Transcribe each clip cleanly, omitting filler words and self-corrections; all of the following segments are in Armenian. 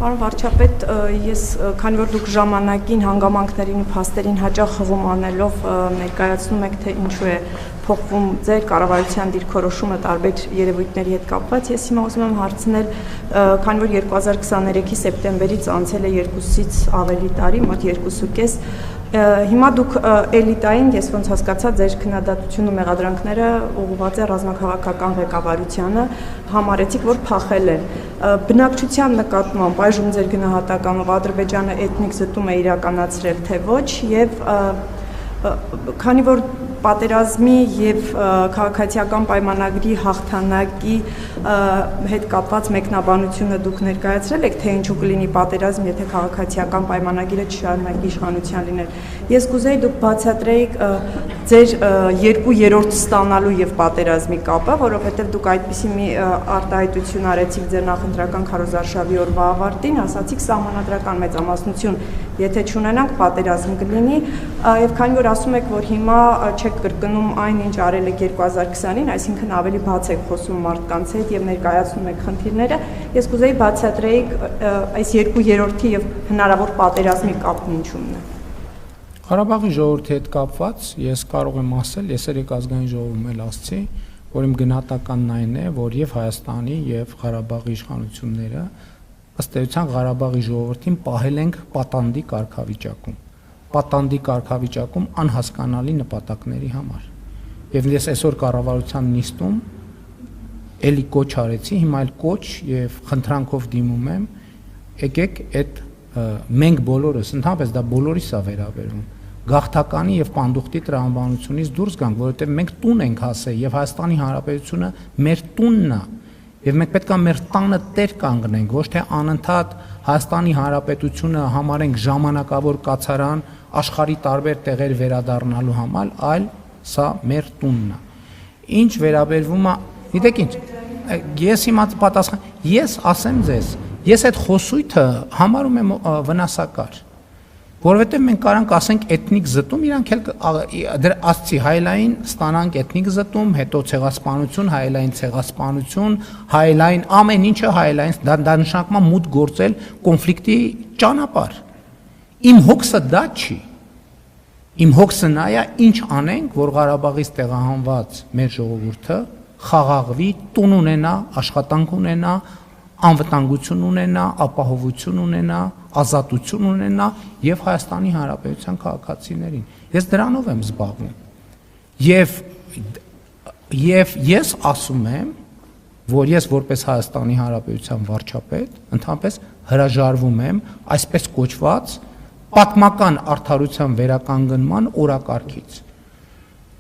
Պարոն վարչապետ, ես քանի որ դուք ժամանակին հանգամանքներին ու փաստերին հաճախ հղում անելով ներկայացնում եք, թե ինչու է փոխվում ձեր կառավարության դիրքորոշումը տարբեր երևույթների հետ կապված, ես հիմա ուզում եմ հարցնել, քանի որ 2023-ի սեպտեմբերից անցել է 2-ից ավելի տարի, մոտ 2.5, հիմա դուք էլիտային, ես ոնց հասկացա, ձեր քննադատությունն ու մեղադրանքները ուղղված է ռազմաքաղաքական ղեկավարությանը, համարեցիք, որ փախել են։ Բնակչության նկատմամբ այժմ ձեր գնահատականով Ադրբեջանը էթնիկ զտում է իրականացրել, թե ոչ, եւ քանի որ պատերազմի եւ քաղաքացիական պայմանագրի հաղթանակի հետ կապված մեկնաբանությունը դուք ներկայացրել եք, թե ինչու կլինի պատերազմ, եթե քաղաքացիական պայմանագիրը չշարունակի իշխանության լինել։ Ես կուզեի դուք բացատրեիք ձեր 2/3 ստանալու եւ պատերազմի կապը, որովհետեւ դուք այդպիսի մի արտահայտություն արեցիք ձեր նախընտրական քարոզարշավի օրվա ավարտին, ասացիք սահմանադրական մեծամասնություն, եթե չունենանք պատերազմ կլինի, եւ քանի որ ասում եք, որ հիմա չեք կրկնում այն, ինչ արել եք 2020-ին, այսինքն ավելի բաց եք խոսում մարդկանց հետ եւ ներկայացնում եք խնդիրները, ես կուզեի բացատրեիք այս 2/3 եւ հնարավոր պատերազմի կապն ինչու՞մն է։ Ղարաբաղի ժողովրդի հետ կապված ես կարող եմ ասել, ես երեք ազգային ժողովում էլ ասացի, որ իմ գնահատականն այն է, որ եւ Հայաստանի եւ Ղարաբաղի իշխանությունները ըստ էության Ղարաբաղի ժողովրդին պահել ենք պատանդի կարգավիճակում։ Պատանդի կարգավիճակում անհասկանալի նպատակների համար։ Եվ ես այսօր կառավարության նիստում էլի կոչ արեցի, հիմա էլ կոչ եւ խնդրանքով դիմում եմ, եկեք այդ մենք բոլորս, ընդհանրապես դա բոլորիս է վերաբերում, գաղթականի եւ պանդուխտի տրամաբանությունից դուրս գանք, որովհետեւ մենք տուն ենք հասել եւ Հայաստանի Հանրապետությունը մեր տունն է եւ մենք պետք է մեր տանը տեր կանգնենք, ոչ թե անընդհատ Հայաստանի Հանրապետությունը համարենք ժամանակավոր կացարան աշխարհի տարբեր տեղեր վերադառնալու համար, այլ սա մեր տունն է։ Ինչ վերաբերվում է, գիտեք ինչ, ես հիմա պատասխան, ես ասեմ ձեզ, ես այդ խոսույթը համարում եմ վնասակար, որովհետև մենք կարանք ասենք էթնիկ զտում, իրանք էլ ասցի հայլային ստանանք էթնիկ զտում, հետո ցեղասպանություն, հայլային ցեղասպանություն, հայլային ամեն ինչը հայլային, դա նշանակում է մուտք գործել կոնֆլիկտի ճանապարհ։ Իմ հոգսը դա չի։ Իմ հոգսը նա է, ինչ անենք, որ Ղարաբաղից տեղահանված մեր ժողովուրդը խաղաղվի, տուն ունենա, աշխատանք ունենա, անվտանգություն ունենա, ապահովություն ունենա, ազատություն ունենա եւ Հայաստանի Հանրապետության քաղաքացիներին։ Ես դրանով եմ զբաղվում։ Եվ ես ասում եմ, որ ես որպես Հայաստանի Հանրապետության վարչապետ ընդհանրապես հրաժարվում եմ այսպես կոչված պատմական արդարության վերականգնման օրակարգից,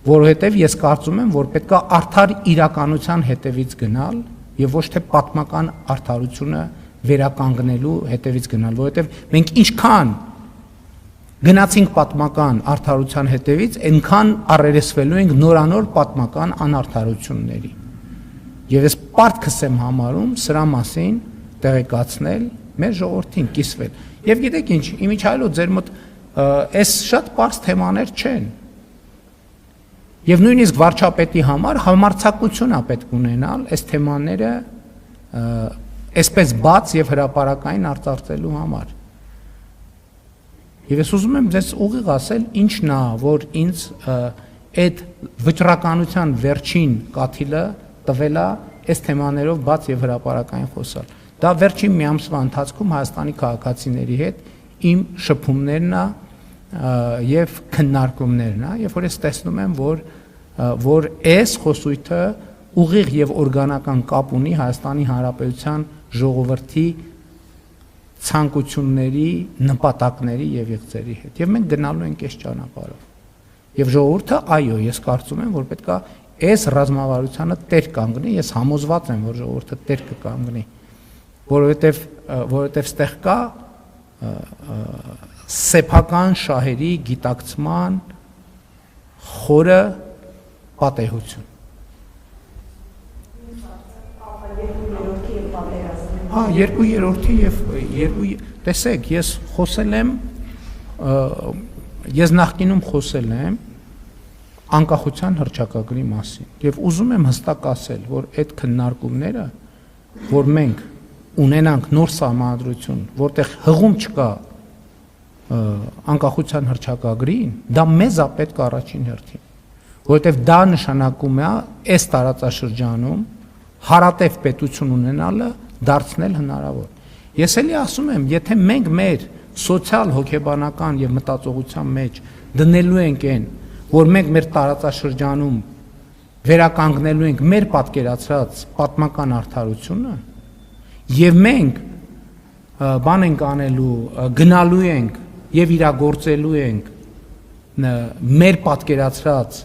որովհետև ես կարծում եմ, որ պետք է արդար իրականության հետևից գնալ եւ ոչ թե պատմական արդարությունը վերականգնելու հետևից գնալ, որովհետև մենք ինչքան գնացինք պատմական արդարության հետևից, այնքան առերեսվելու ենք նորանոր պատմական անարդարությունների։ Եվ ես պարտքս եմ համարում սրա մասին տեղեկացնել մեր ժողովրդին, կիսվել։ Եվ գիտեք ինչ, իմիջիայլոց ձեր մոտ այս շատ պարզ թեմաներ չեն։ Եվ նույնիսկ վարչապետի համար համարձակություն է պետք ունենալ այս թեմաները այսպես բաց եւ հրապարակային արծարծելու համար։ Եվ ես ուզում եմ ձեզ ուղիղ ասել, ինչն է, որ ինձ այդ վճռականության վերջին կաթիլը տվել է այս թեմաներով բաց եւ հրապարակային խոսալ։ Դա վերջին մի ամսվա ընթացքում Հայաստանի քաղաքացիների հետ իմ շփումներն է եւ քննարկումներն է, երբ որ ես տեսնում եմ, որ այս խոսույթը ուղիղ եւ օրգանական կապ ունի Հայաստանի Հանրապետության ժողովրդի ցանկությունների, նպատակների եւ եղծերի հետ։ Եվ մենք գնալու ենք այս ճանապարհով։ Եվ ժողովուրդը, այո, ես կարծում եմ, որ պետք է այս ռազմավարությանը տեր կանգնի, ես համոզված եմ, որ ժողովուրդը տեր կկանգնի, որովհետև ստեղ կա սեփական շահերի գիտակցման խորը պատեհություն։ Երկու երրորդի եւ տեսեք, ես խոսել եմ, ես նախկինում խոսել եմ անկախության հռչակագրի մասին եւ ուզում եմ հստակ ասել, որ այդ քննարկումները, որ մենք ունենանք նոր սահմանադրություն, որտեղ հղում չկա անկախության հռչակագրին, դա մեզ է պետք առաջին հերթին, որովհետև դա նշանակում է այս տարածաշրջանում հարատև պետություն ունենալը դարձնել հնարավոր։ Ես էլի ասում եմ, եթե մենք մեր սոցիալ հոգեբանական եւ մտածողության մեջ դնելու ենք այն, որ մենք մեր տարածաշրջանում վերականգնելու ենք մեր պատկերացրած պատմական արդարությունը, եւ մենք բան ենք անելու, գնալու ենք եւ իրագործելու ենք մեր պատկերացրած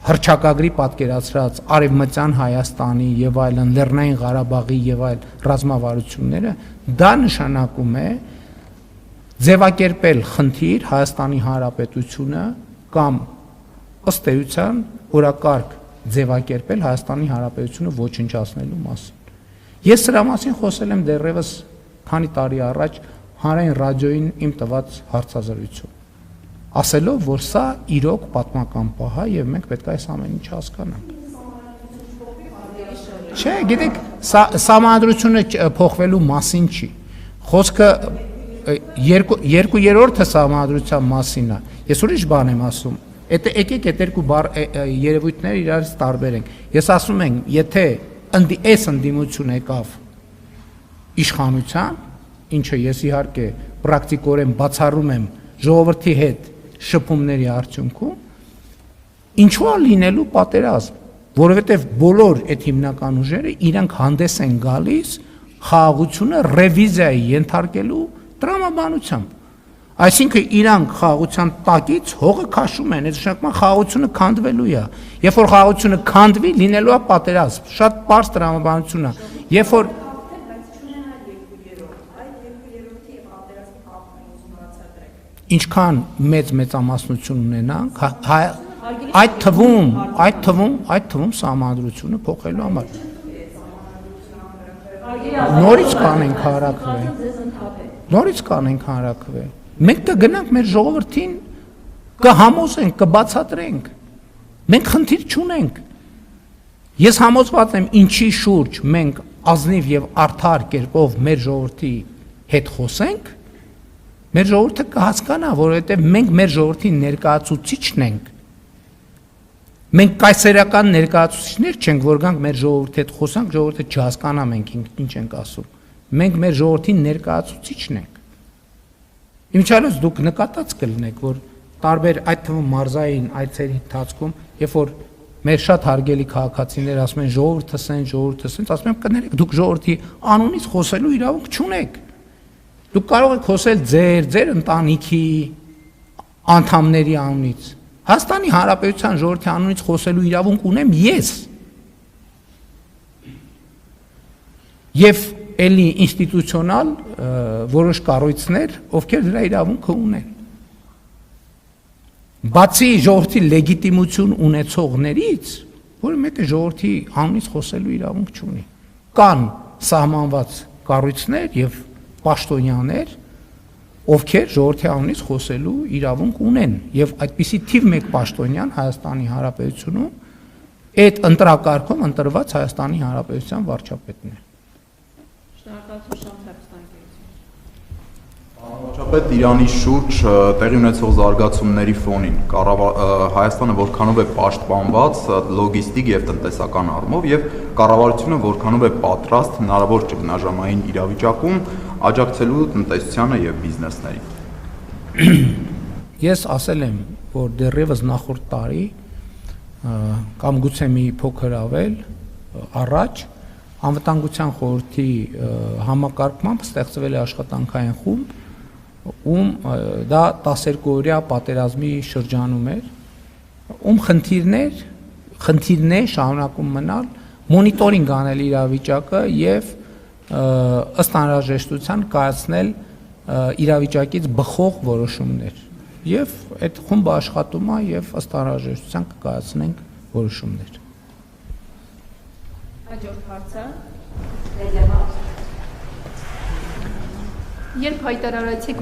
հռչակագրի պատկերացրած Արևմտյան Հայաստանի եւ այլն Լեռնային Ղարաբաղի եւ այլ ռազմավարությունները, դա նշանակում է ձևակերպել խնդիր Հայաստանի Հանրապետությունը կամ ըստ էության օրակարգ ձևակերպել Հայաստանի Հանրապետությունը ոչնչացնելու մասին։ Ես սրա մասին խոսել եմ դեռևս քանի տարի առաջ հանրային ռադիոյին իմ տված հարցազրույցում, ասելով, որ սա իրոք պատմական պահ է եւ մենք պետք է այս ամեն ինչը հասկանանք։ Չէ, գիտեք, սահմանադրությունը փոխվելու մասին չի։ Խոսքը երկրորդը սահմանադրության մասին է։ Ես ուրիշ բան եմ ասում։ Եկեք այդ երկու երևույթները իրարից տարբերենք։ Ես ասում եմ, եթե այս ընդդիմություն եկավ իշխանության, ինչը ես իհարկե պրակտիկորեն բացառում եմ ժողովրդի հետ շփումների արդյունքում, ինչու է լինելու պատերազմ, որովհետև բոլոր այդ հիմնական ուժերը իրանք հանդես են գալիս խաղաղությունը ռևիզիայի ենթարկելու տրամաբանությամբ։ Այսինքն իրանք խաղաղության տակից հողը քաշում են, այդ նշանակում է խաղաղությունը քանդվելու է։ Երբ որ խաղաղությունը քանդվի, լինելու է պատերազմ։ Շատ պարզ տրամաբանություն է։ Երբ որ ինչքան մեծամասնություն ունենանք, այդ թվում սահմանադրությունը փոխելու համար նորից կանենք հանրաքվե։ Մենք կգնանք մեր ժողովրդին կհամոզենք, կբացատրենք։ Մենք խնդիր չունենք։ Ես համոզված եմ, ինչի շուրջ մենք ազնիվ եւ արդար կերպով մեր ժողովրդի հետ խոսենք, մեր ժողովուրդը կհասկանա, որովհետև մենք մեր ժողովրդի ներկայացուցիչն ենք։ Մենք կայսերական ներկայացուցիչներ չենք, որ գանք մեր ժողովրդի հետ խոսանք, ժողովուրդը չհասկանա մենք ինչ ենք ասում։ Մենք մեր ժողովրդի ներկայացուցիչն ենք։ Իմիջիայլոց դուք նկատած կլինեք, որ տարբեր այդ թվում մարզային այցերի ընթացքում, երբ որ մեր շատ հարգելի քաղաքացիներ ասում են ժողովուրդը, ասում եմ կներեք, դուք ժողովրդի անունից խոսելու իրավունք չունեք։ Դուք կարող եք խոսել ձեր ընտանիքի անդամների անունից։ Հայաստանի Հանրապետության ժողովրդի անունից խոսելու իրավունք ունեմ ես։ Եվ էլի ինստիտուցիոնալ որոշ կառույցներ, ովքեր դրա իրավունքը ունեն։ Բացի ժողովրդի լեգիտիմություն ունեցողներից, որը մեկը ժողովրդի անունից խոսելու իրավունք չունի։ Կան սահմանված կառույցներ եւ պաշտոնյաներ, ովքեր ժողովրդի անունից խոսելու իրավունք ունեն, եւ այդպիսի թիվ 1 պաշտոնյան Հայաստանի Հանրապետությունում այդ ընտրակարգում ընտրված Հայաստանի Հանրապետության վարչապետն է։ Վարչապետ, Իրանի շուրջ տեղի ունեցող զարգացումների ֆոնին Հայաստանը որքանով է պաշտպանված լոգիստիկ եւ տնտեսական առումով եւ կառավարությունը որքանով է պատրաստ հնարավոր ճգնաժամային իրավիճակում աջակցելու տնտեսությանը եւ բիզնեսներին։ Ես ասել եմ, որ դեռևս նախորդ տարի կամ գուցե մի փոքր ավել առաջ Անվտանգության խորհրդի համակարգմամբ ստեղծվել է աշխատանքային խումբ, ում դա 12-օրյա պատերազմի շրջանում էր, ում խնդիրն է շարունակում մնալ մոնիտորինգ անել իրավիճակը եւ ըստ անհրաժեշտության կայացնել իրավիճակից բխող որոշումներ։ Եվ այդ խումբը աշխատում է եւ ըստ անհրաժեշտության կկայացնենք որոշումներ։ Հաջորդ հարցը։ Երբ հայտարարեցիք